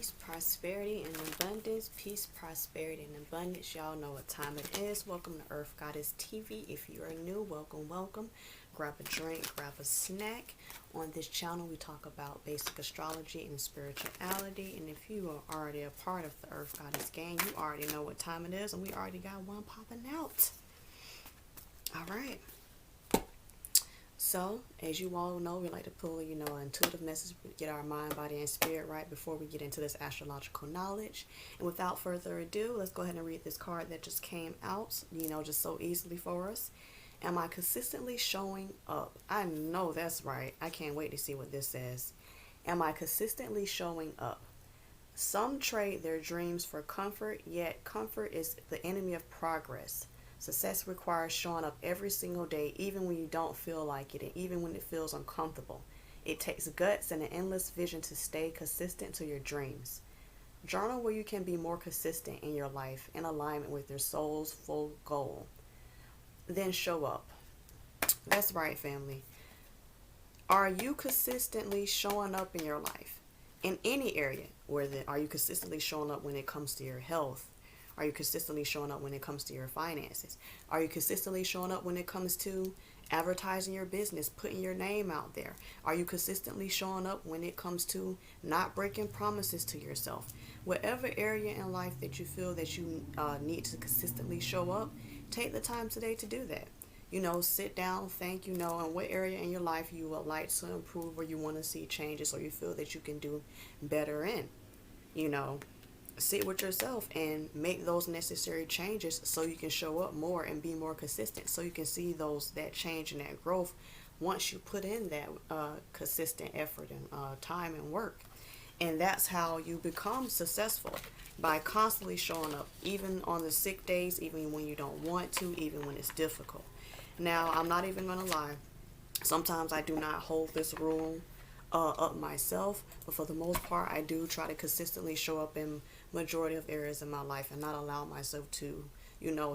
Peace, prosperity, and abundance. Peace, prosperity, and abundance. Y'all know what time it is. Welcome to Earth Goddess TV. If you are new, welcome, welcome. Grab a drink, grab a snack. On this channel, we talk about basic astrology and spirituality. And if you are already a part of the Earth Goddess gang, you already know what time it is. And we already got one popping out. All right. So, as you all know, we like to pull, an intuitive message, get our mind, body, and spirit right before we get into this astrological knowledge. And without further ado, let's go ahead and read this card that just came out, just so easily for us. Am I consistently showing up? I know that's right. I can't wait to see what this says. Am I consistently showing up? Some trade their dreams for comfort, yet comfort is the enemy of progress. Success requires showing up every single day, even when you don't feel like it, and even when it feels uncomfortable. It takes guts and an endless vision to stay consistent to your dreams. Journal where you can be more consistent in your life, in alignment with your soul's full goal. Then show up. That's right, family. Are you consistently showing up in your life? In any area. Are you consistently showing up when it comes to your health? Are you consistently showing up when it comes to your finances? Are you consistently showing up when it comes to advertising your business, putting your name out there? Are you consistently showing up when it comes to not breaking promises to yourself? Whatever area in life that you feel that you need to consistently show up, take the time today to do that. Sit down, think, in what area in your life you would like to improve, or you want to see changes, or you feel that you can do better in. Sit with yourself and make those necessary changes so you can show up more and be more consistent, so you can see that change and that growth once you put in that consistent effort and time and work. And that's how you become successful, by constantly showing up, even on the sick days, even when you don't want to, even when it's difficult. Now, I'm not even going to lie. Sometimes I do not hold this rule up myself, but for the most part, I do try to consistently show up in majority of areas in my life and not allow myself to,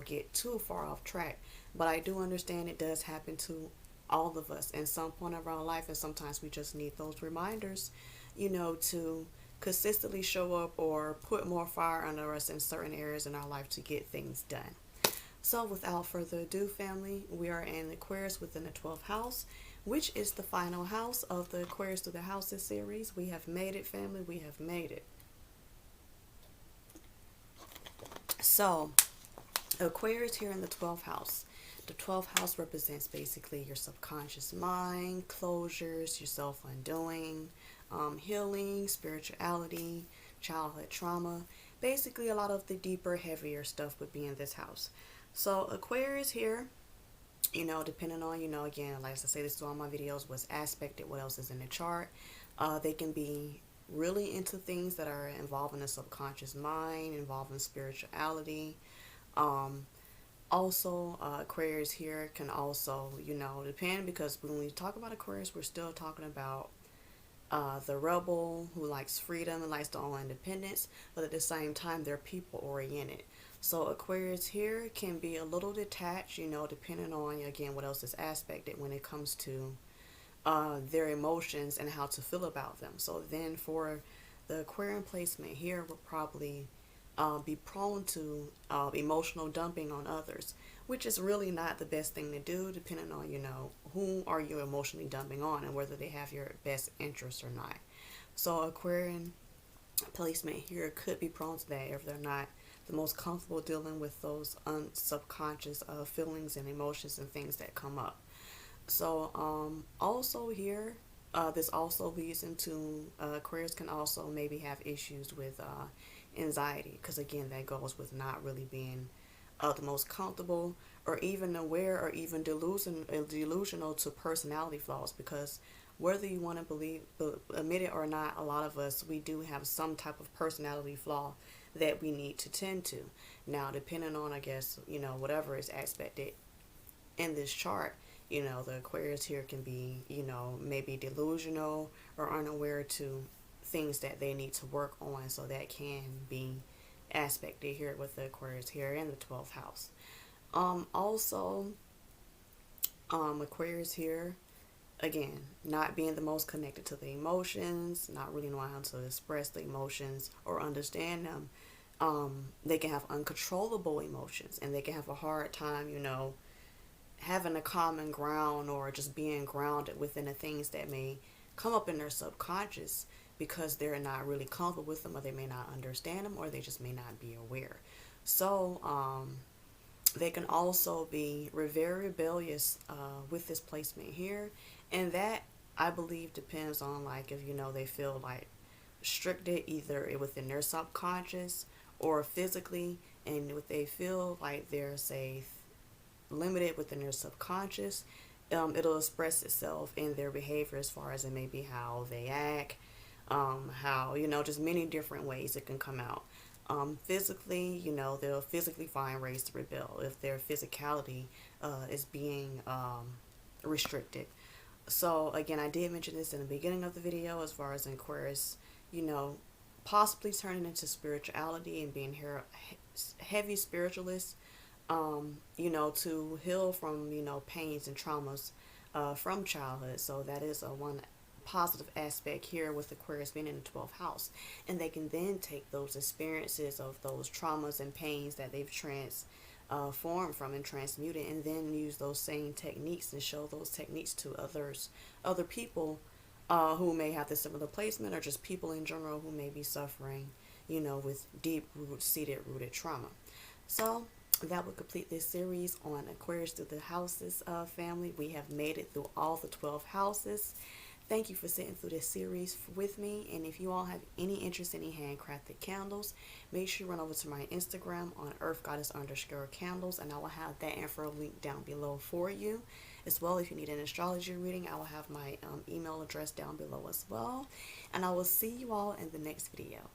get too far off track. But I do understand it does happen to all of us in some point of our life, and sometimes we just need those reminders, to consistently show up or put more fire under us in certain areas in our life to get things done. So without further ado, family, we are in Aquarius within the 12th house, which is the final house of the Aquarius through the Houses series. We have made it, family. We have made it. So, Aquarius here in the 12th house. The 12th house represents basically your subconscious mind, closures, your self-undoing, healing, spirituality, childhood trauma. Basically, a lot of the deeper, heavier stuff would be in this house. So, Aquarius here, depending on, again, like I say, this is all my videos, what's aspected, what else is in the chart. They can be really into things that are involving the subconscious mind, involving spirituality. Also, Aquarius here can also, depend, because when we talk about Aquarius, we're still talking about the rebel who likes freedom and likes their own independence, but at the same time, they're people oriented. So Aquarius here can be a little detached, depending on, again, what else is aspected when it comes to their emotions and how to feel about them. So then for the Aquarian placement here, will probably be prone to emotional dumping on others, which is really not the best thing to do, depending on, who are you emotionally dumping on and whether they have your best interest or not. So Aquarian placement here could be prone to that if they're not the most comfortable dealing with those subconscious feelings and emotions and things that come up. So also here, this also leads into Aquarius can also maybe have issues with anxiety, because again, that goes with not really being the most comfortable or even aware or even delusional to personality flaws, because whether you want to admit it or not, a lot of us, we do have some type of personality flaw that we need to tend to. Now, depending on, I guess, whatever is aspected in this chart, the Aquarius here can be, maybe delusional or unaware to things that they need to work on. So that can be aspected here with the Aquarius here in the 12th house. Also, Aquarius here again, not being the most connected to the emotions, not really knowing how to express the emotions or understand them. They can have uncontrollable emotions, and they can have a hard time, having a common ground or just being grounded within the things that may come up in their subconscious, because they're not really comfortable with them, or they may not understand them, or they just may not be aware. So they can also be very rebellious with this placement here, and that, I believe, depends on, like, if they feel like restricted either within their subconscious or physically, and if they feel like they're, say, limited within their subconscious, it'll express itself in their behavior, as far as it may be how they act, how, just many different ways it can come out. Physically, they'll physically find ways to rebel if their physicality is being restricted. So again, I did mention this in the beginning of the video, as far as Aquarius, you know, possibly turning into spirituality and being heavy spiritualist, to heal from, pains and traumas from childhood. So that is a one positive aspect here with Aquarius being in the 12th house. And they can then take those experiences of those traumas and pains that they've formed from and transmuted, and then use those same techniques and show those techniques to other people who may have the similar placement, or just people in general who may be suffering, with deep rooted trauma. So that would complete this series on Aquarius through the houses family. We have made it through all the 12 houses. Thank you for sitting through this series with me. And if you all have any interest in any handcrafted candles, make sure you run over to my Instagram on earthgoddess_candles, and I will have that info link down below for you. As well, if you need an astrology reading, I will have my email address down below as well. And I will see you all in the next video.